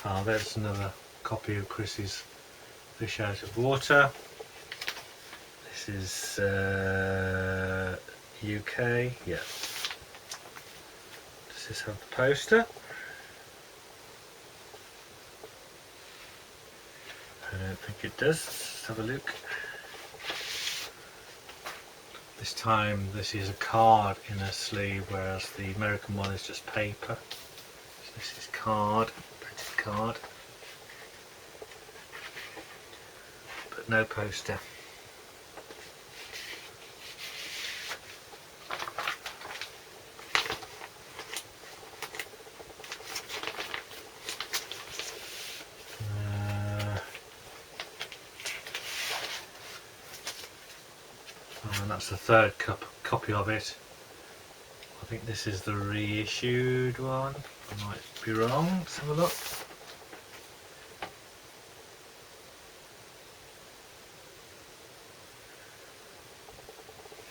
Oh, there's another copy of Chris's Fish Out of Water. This is UK, yeah. Does this have the poster? I don't think it does. Let's have a look. This time this is a card in a sleeve, whereas the American one is just paper. So this is card, printed card, but no poster. And that's the third copy of it. I think this is the reissued one. I might be wrong. Let's have a look.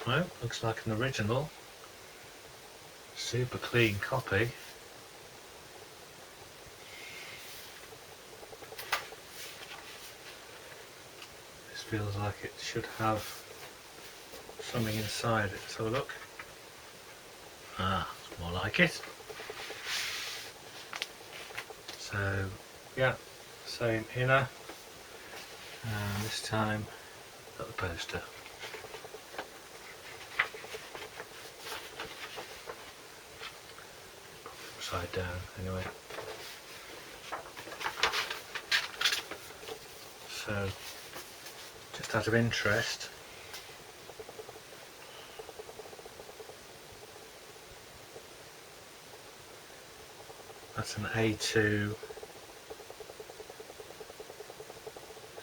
No, looks like an original. Super clean copy. This feels like it should have something inside it. Let's have a look. Ah, it's more like it. So, yeah, same inner. And this time, got the poster. Upside down, anyway. So, just out of interest, that's an A2,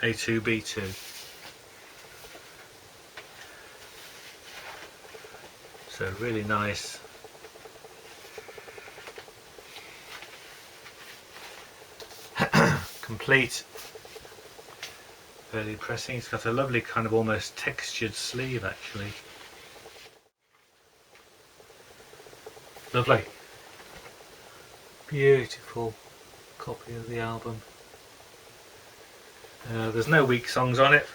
B2. So really nice. Complete early pressing. It's got a lovely kind of almost textured sleeve actually. Lovely. Beautiful copy of the album. There's no weak songs on it.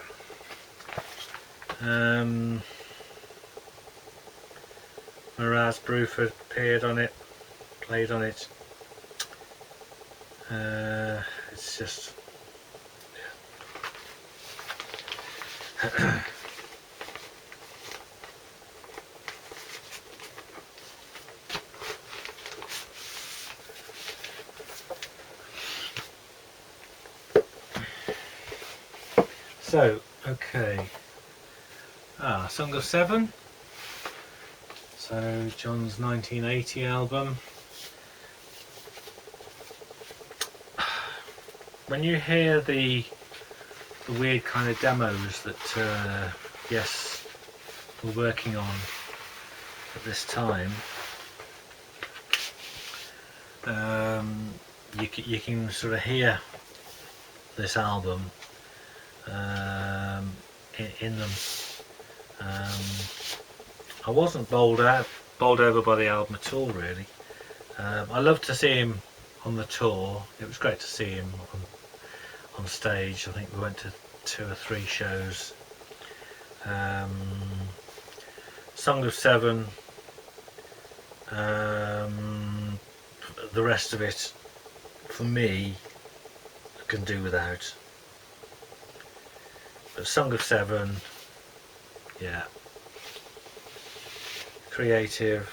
Miraz Bruford appeared on it, played on it. It's just yeah. So, okay. Song of Seven. So, John's 1980 album. When you hear the weird kind of demos that Yes were working on at this time, you can sort of hear this album in them. I wasn't bowled over by the album at all, really. I loved to see him on the tour. It was great to see him on stage. I think we went to 2 or 3 shows. Song of Seven, the rest of it, for me, I can do without. But Song of Seven, yeah, creative,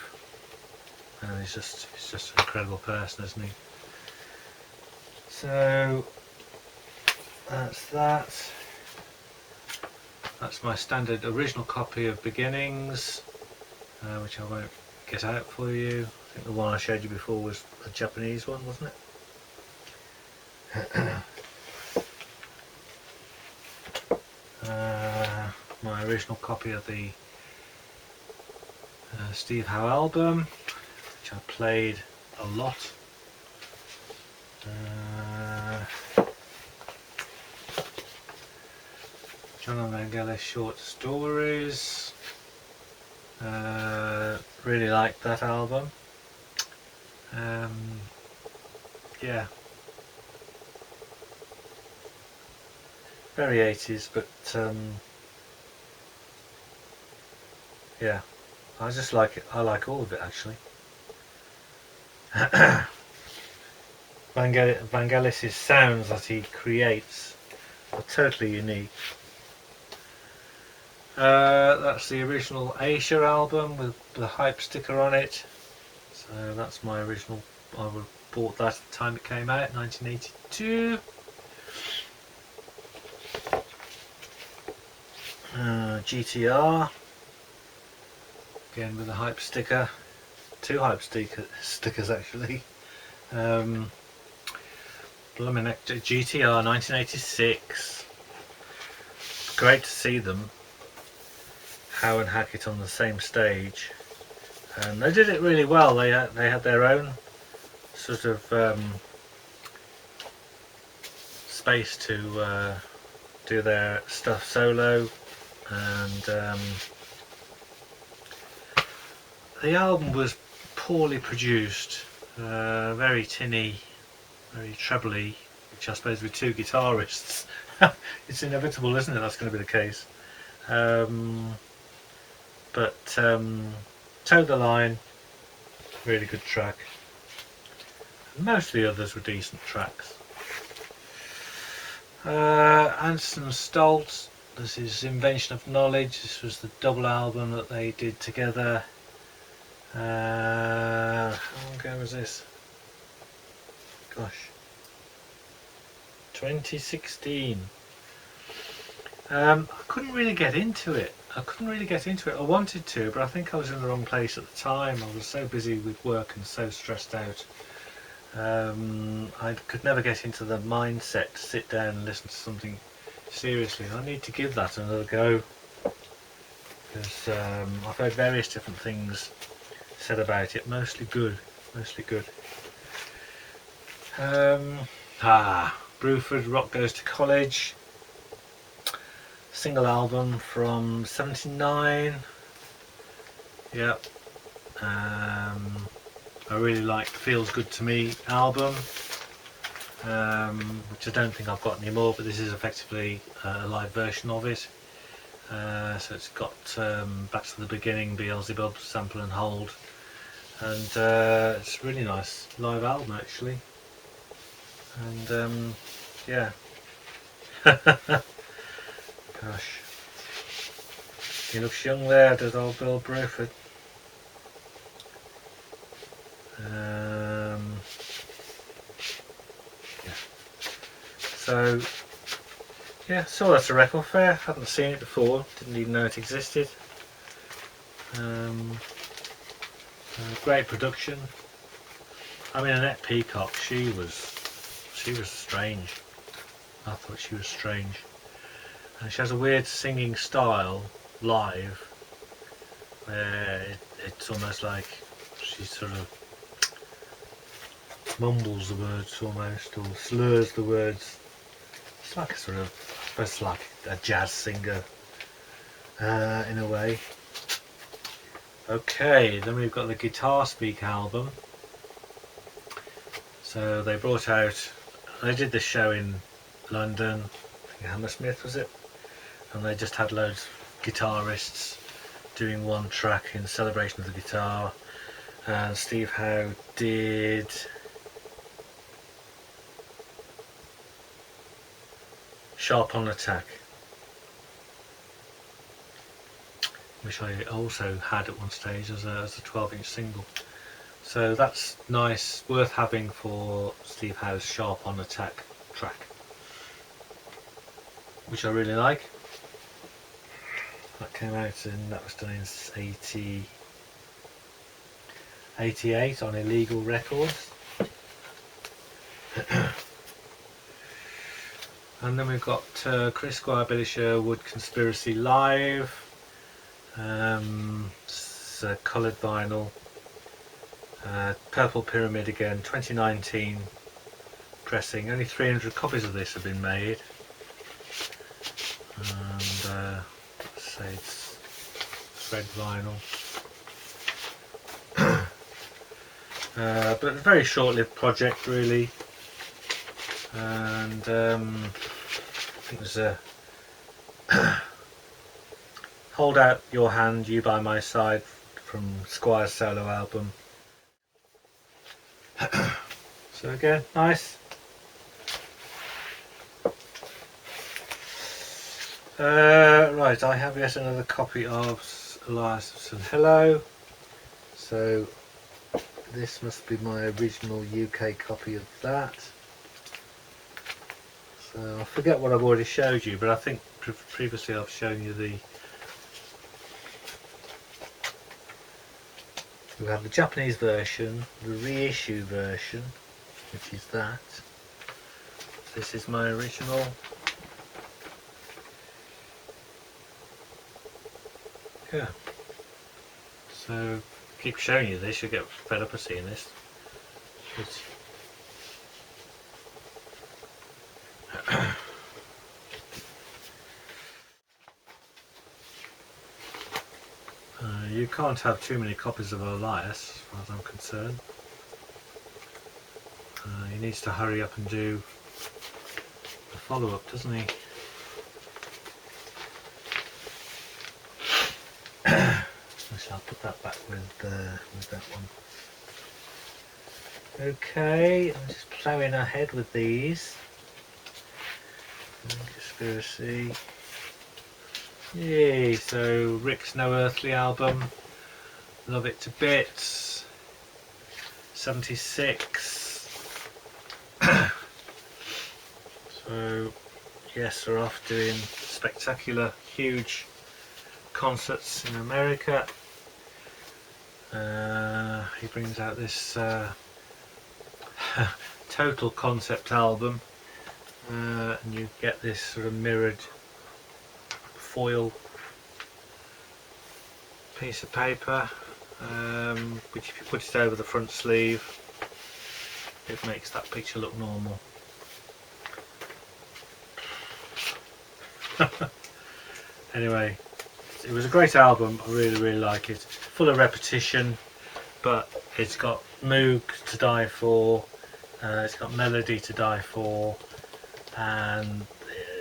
and he's just an incredible person, isn't he? So that's that. That's my standard original copy of Beginnings, which I won't get out for you. I think the one I showed you before was a Japanese one, wasn't it? My original copy of the Steve Howe album, which I played a lot. John and Vangelis short stories. Really liked that album. Yeah, very 80s, but yeah, I just like it. I like all of it actually. Vangelis' sounds that he creates are totally unique. That's the original Asia album with the hype sticker on it. So that's my original. I bought that at the time it came out, 1982. GTR, again with a hype sticker. Two hype stickers actually. Blooming GTR 1986. Great to see them, Howe and Hackett, on the same stage, and they did it really well. They had their own sort of space to do their stuff solo, and the album was poorly produced, very tinny, very trebly, which I suppose with two guitarists it's inevitable, isn't it? That's going to be the case. But Toe the Line, really good track. Most of the others were decent tracks. Anderson Stoltz, this is Invention of Knowledge. This was the double album that they did together. How long ago was this? Gosh, 2016. I couldn't really get into it. I wanted to, but I think I was in the wrong place at the time. I was so busy with work and so stressed out. I could never get into the mindset to sit down and listen to something seriously. I need to give that another go, because I've heard various different things said about it, mostly good. Bruford, Rock Goes to College, single album from '79. Yep. I really like Feels Good to Me album, which I don't think I've got anymore, but this is effectively a live version of it. So it's got Back to the Beginning, Beelzebub, Sample and Hold, and it's a really nice live album actually. And yeah. Gosh, he looks young there, does old Bill Bruford. Yeah. So yeah, saw that at a record fair. Hadn't seen it before. Didn't even know it existed. Great production. I mean, Annette Peacock. She was strange. I thought she was strange. And she has a weird singing style live, where it's almost like she sort of mumbles the words almost, or slurs the words. It's like a sort of, I suppose it's like a jazz singer in a way. Okay, then we've got the Guitar Speak album. So they brought out, they did this show in London, I think Hammersmith was it? And they just had loads of guitarists doing one track in celebration of the guitar. And Steve Howe did Sharp on Attack, which I also had at one stage as a 12-inch single. So that's nice, worth having for Steve Howe's Sharp on Attack track, which I really like. That came out that was done in 88 on Illegal Records. And then we've got Chris Squire, Billy Sherwood, Conspiracy Live. It's coloured vinyl. Purple Pyramid again, 2019 pressing. Only 300 copies of this have been made. And say it's red vinyl. But a very short-lived project really. And think there's a Hold Out Your Hand, You by My Side from Squire's solo album. So again, nice. Right, I have yet another copy of Elias Said Hello. So this must be my original UK copy of that. So I forget what I've already showed you, but I think previously I've shown you we have the Japanese version, the reissue version, which is that. This is my original. Yeah. So keep showing you this, you'll get fed up of seeing this. You can't have too many copies of Elias, as far as I'm concerned. He needs to hurry up and do the follow-up, doesn't he? I shall put that back with that one. Okay, I'm just plowing ahead with these. Conspiracy. Yay, so Rick's No Earthly album. Love it to bits. 76. So yes, we're off doing spectacular, huge concerts in America. He brings out this total concept album, and you get this sort of mirrored foil piece of paper, which if you put it over the front sleeve, it makes that picture look normal. Anyway, it was a great album. I really like it. Full of repetition, but it's got moog to die for. It's got melody to die for, and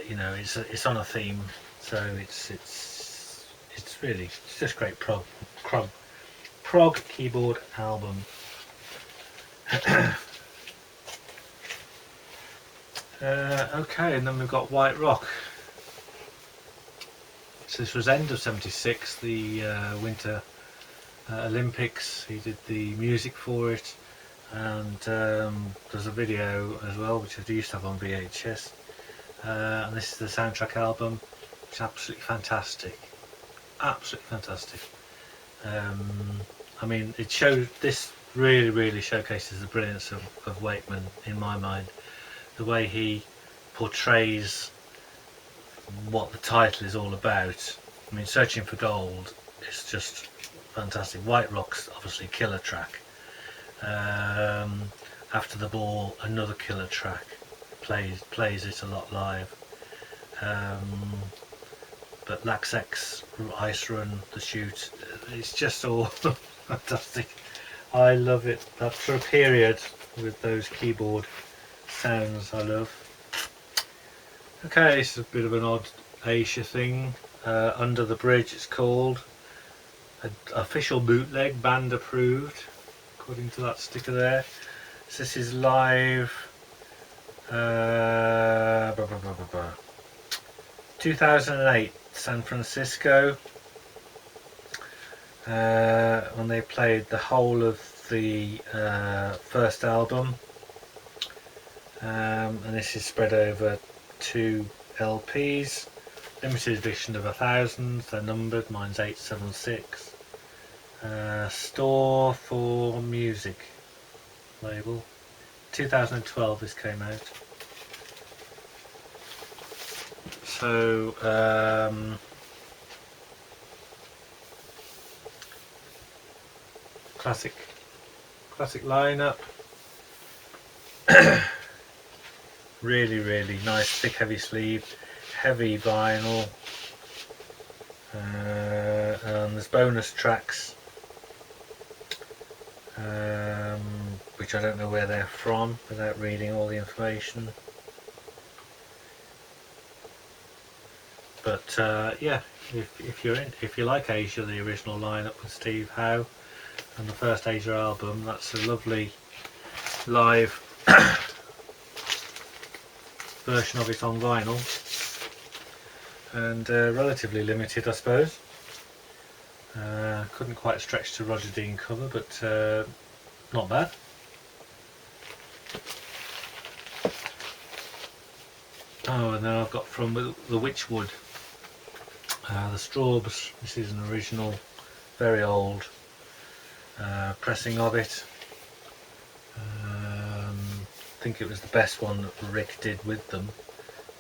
you know it's on a theme. So it's just great prog keyboard album. Okay, and then we've got White Rock. So this was end of '76, the Winter Olympics. He did the music for it, and there's a video as well, which I used to have on VHS. And this is the soundtrack album, which is absolutely fantastic. Absolutely fantastic. I mean, this really showcases the brilliance of Wakeman in my mind. The way he portrays what the title is all about. I mean, Searching for Gold is just fantastic. White Rock's obviously killer track. After the Ball, another killer track. Plays it a lot live. But Lax X, Ice Run, The Shoot, it's just all fantastic. I love it. That for a period with those keyboard sounds I love. Okay, this is a bit of an odd Asia thing. Under the Bridge it's called. Official bootleg, band approved, according to that sticker there. So this is live 2008, San Francisco, when they played the whole of the first album, and this is spread over 2 LPs, limited edition of 1,000, they're numbered, mine's 876. Store for Music label. 2012 this came out. So classic lineup. really nice, thick, heavy sleeve, heavy vinyl, and there's bonus tracks, which I don't know where they're from without reading all the information. But yeah, if you like Asia, the original lineup with Steve Howe and the first Asia album, that's a lovely live version of it on vinyl, and relatively limited, I suppose. Couldn't quite stretch to Roger Dean cover, but not bad. Oh, and then I've got from the Witchwood, the Straubs. This is an original, very old pressing of it. I think it was the best one that Rick did with them.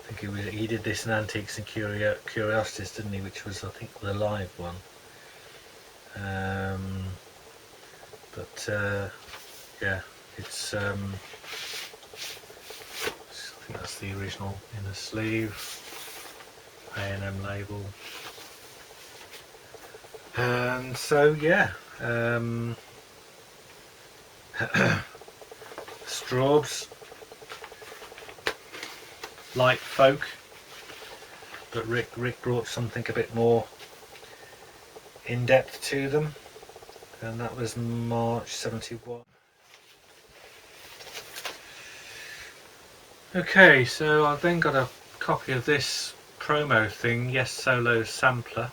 I think he did this in Antiques and Curiosities, didn't he? Which was, I think, the live one. Yeah, it's I think that's the original inner sleeve, A&M label, and so yeah, Straubs, light folk, but Rick brought something a bit more in depth to them, and that was March '71. Okay, so I've then got a copy of this promo thing, Yes Solo Sampler.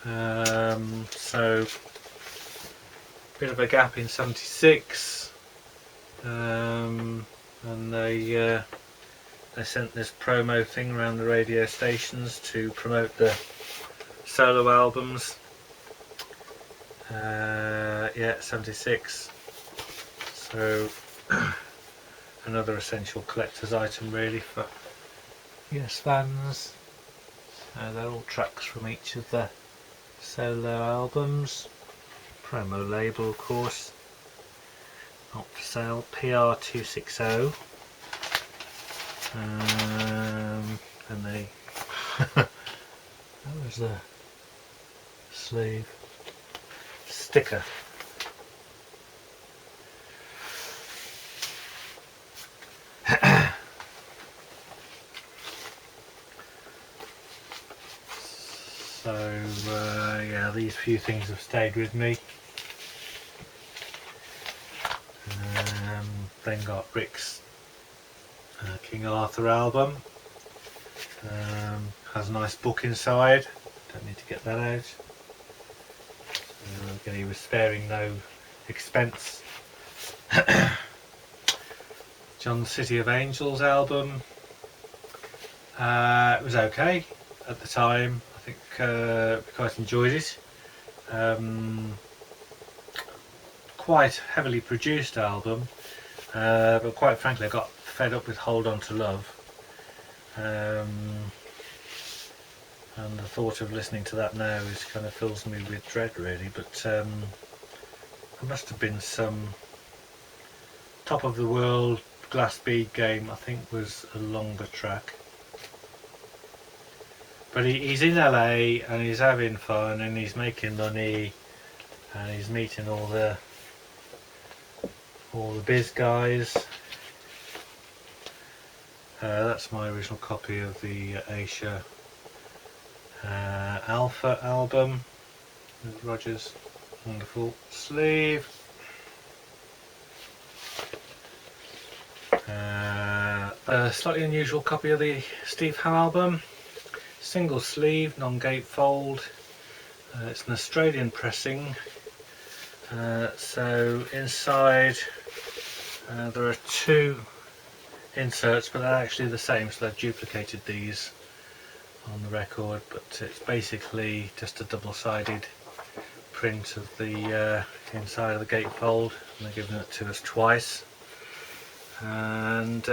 So bit of a gap in '76, and they sent this promo thing around the radio stations to promote the solo albums. Yeah, '76. So another essential collector's item really for Yes fans. They're all tracks from each of the solo albums. Promo label, of course. Not for sale. PR260. And they that was the sleeve sticker. So yeah, these few things have stayed with me. Then got Rick's King Arthur album. Has a nice book inside. Don't need to get that out. Again, he was sparing no expense. John's City of Angels album. It was okay at the time. I think I quite enjoyed it. Quite heavily produced album, but quite frankly I got fed up with Hold On To Love, and the thought of listening to that now is kind of fills me with dread really. But there must have been some Top of the World Glass Bead Game, I think, was a longer track. But he's in LA and he's having fun and he's making money and he's meeting all the biz guys. That's my original copy of the Asia Alpha album with Roger's wonderful sleeve. A slightly unusual copy of the Steve Howe album. Single sleeve, non-gatefold. It's an Australian pressing. So inside there are two inserts, but they're actually the same, so they've duplicated these on the record, but it's basically just a double-sided print of the inside of the gatefold, and they're giving it to us twice. And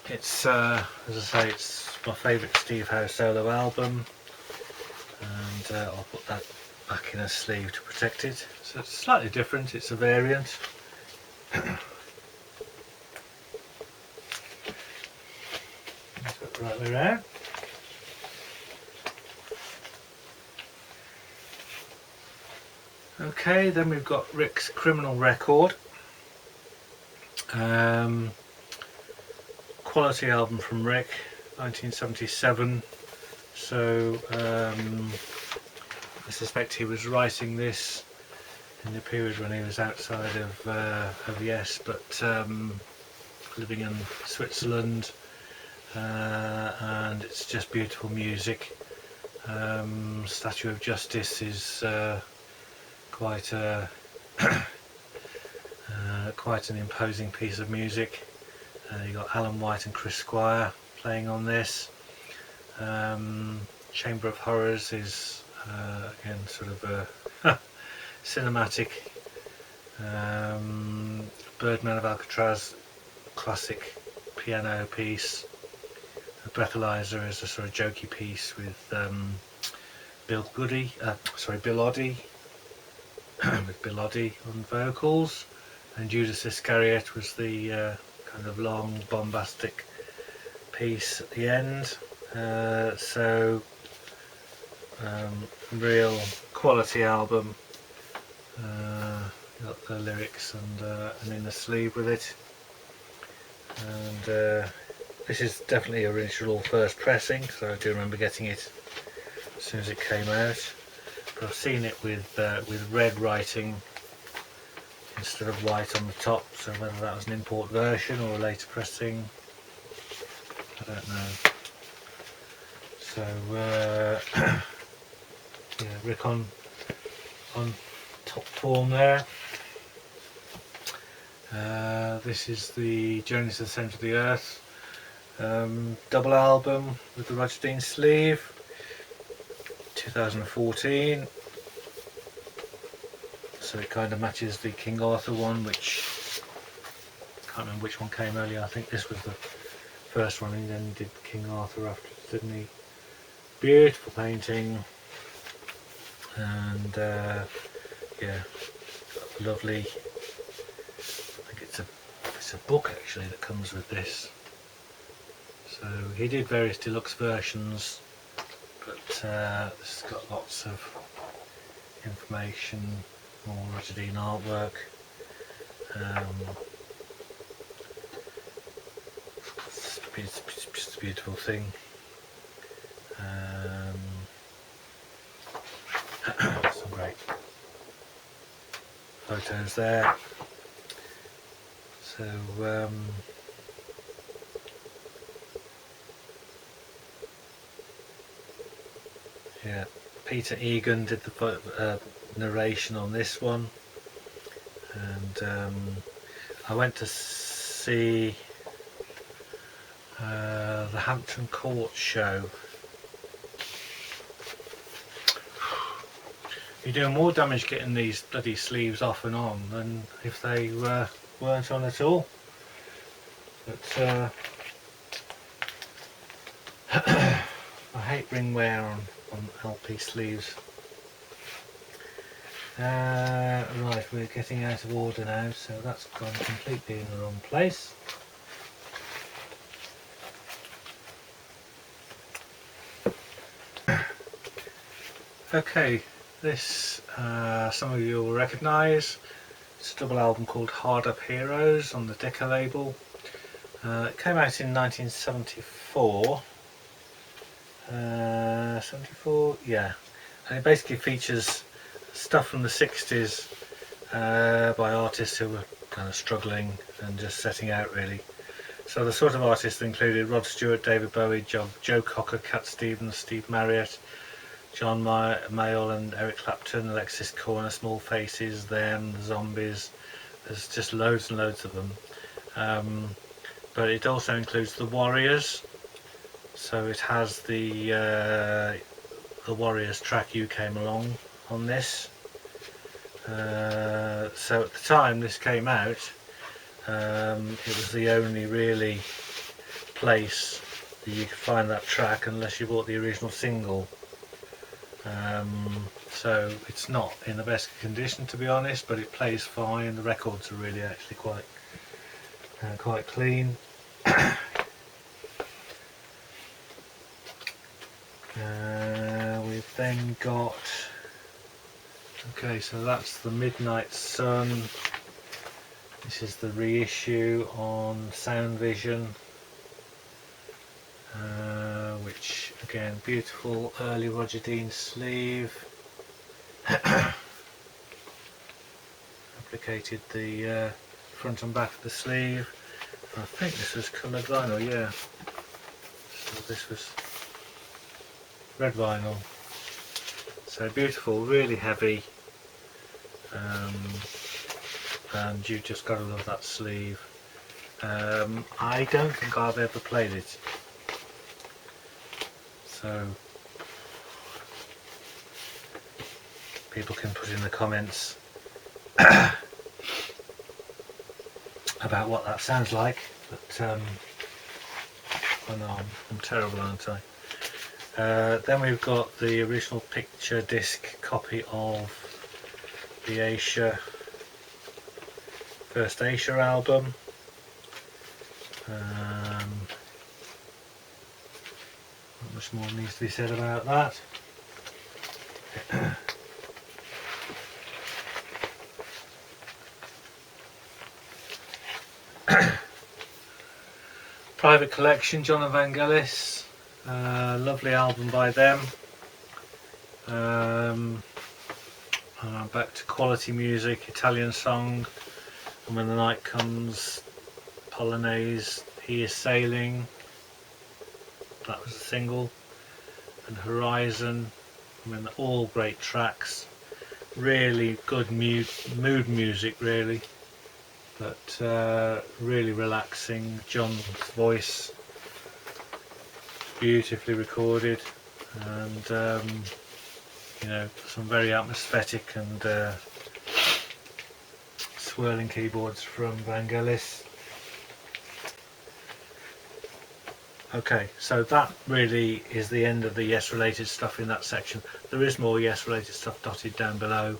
it's as I say, it's my favourite Steve Howe solo album, and I'll put that back in a sleeve to protect it. So it's slightly different, it's a variant. Right way around. Okay, then we've got Rick's Criminal Record. quality album from Rick, 1977. So I suspect he was writing this in the period when he was outside of Yes, but living in Switzerland, and it's just beautiful music. Statue of Justice is quite a quite an imposing piece of music. You got Alan White and Chris Squire playing on this. Chamber of Horrors is again sort of a cinematic. Birdman of Alcatraz, classic piano piece. Breathalyzer is a sort of jokey piece with Bill Oddie with Bill Oddie on vocals, and Judas Iscariot was the kind of long bombastic piece at the end. Real quality album. Got the lyrics and in the sleeve with it, and this is definitely original first pressing, so I do remember getting it as soon as it came out. But I've seen it with red writing instead of white on the top, so whether that was an import version or a later pressing, I don't know. So yeah, Rick on top form there. This is the Journey to the Centre of the Earth double album with the Roger Dean sleeve, 2014. So it kind of matches the King Arthur one, which I can't remember which one came earlier. I think this was the first one, and then did King Arthur after, didn't he? Beautiful painting, and yeah, lovely. I think it's a book actually that comes with this. So he did various deluxe versions, but this has got lots of information, more Roger Dean artwork. It's just a beautiful thing. Some great photos there. So yeah, Peter Egan did the narration on this one, and I went to see the Hampton Court show. You're doing more damage getting these bloody sleeves off and on than if they weren't on at all. But I hate ring wear on LP sleeves. Right, we're getting out of order now, so that's gone completely in the wrong place. Okay, this some of you will recognise. It's a double album called Hard Up Heroes on the Decca label. It came out in 1974. 74, yeah, and it basically features stuff from the 60s by artists who were kind of struggling and just setting out really. So the sort of artists included Rod Stewart, David Bowie, Joe Cocker, Cat Stevens, Steve Marriott, John Mayall and Eric Clapton, Alexis Korner, Small Faces, Them, the Zombies. There's just loads and loads of them. But it also includes the Warriors. So it has the Warriors track You Came Along on this. So at the time this came out, it was the only really place that you could find that track unless you bought the original single. So it's not in the best condition, to be honest, but it plays fine. The records are really actually quite clean. We've then got, okay, so that's the Midnight Sun. This is the reissue on Sound Vision. Again, beautiful early Roger Dean sleeve. Applicated the front and back of the sleeve. I think this was coloured vinyl, yeah. So this was red vinyl. So beautiful, really heavy, and you just gotta love that sleeve. I don't think I've ever played it, so people can put in the comments about what that sounds like, but I know I'm terrible, aren't I? Then we've got the original picture disc copy of the Asia, first Asia album. Not much more needs to be said about that. Private Collection, John and Vangelis. Lovely album by them. Back to quality music, Italian song, And When the Night Comes, Polonaise, He Is Sailing, that was a single, and Horizon. I mean, all great tracks, really good mood music really, but really relaxing. John's voice, beautifully recorded, and you know, some very atmospheric and swirling keyboards from Vangelis. Okay, so that really is the end of the Yes related stuff in that section. There is more Yes related stuff dotted down below,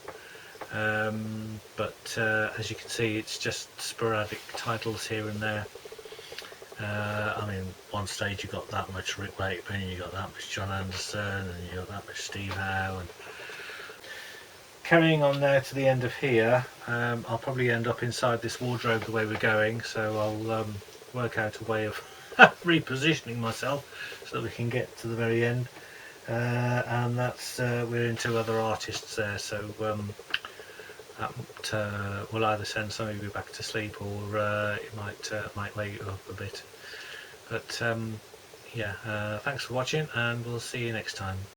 but as you can see, it's just sporadic titles here and there. I mean, one stage you got that much Rick Wakeman, you got that much John Anderson, and you got that much Steve Howe. And carrying on now to the end of here, I'll probably end up inside this wardrobe the way we're going, so I'll work out a way of repositioning myself so that we can get to the very end, and that's we're into other artists there, so that will either send some of you back to sleep, or it might wake you up a bit. But yeah, thanks for watching, and we'll see you next time.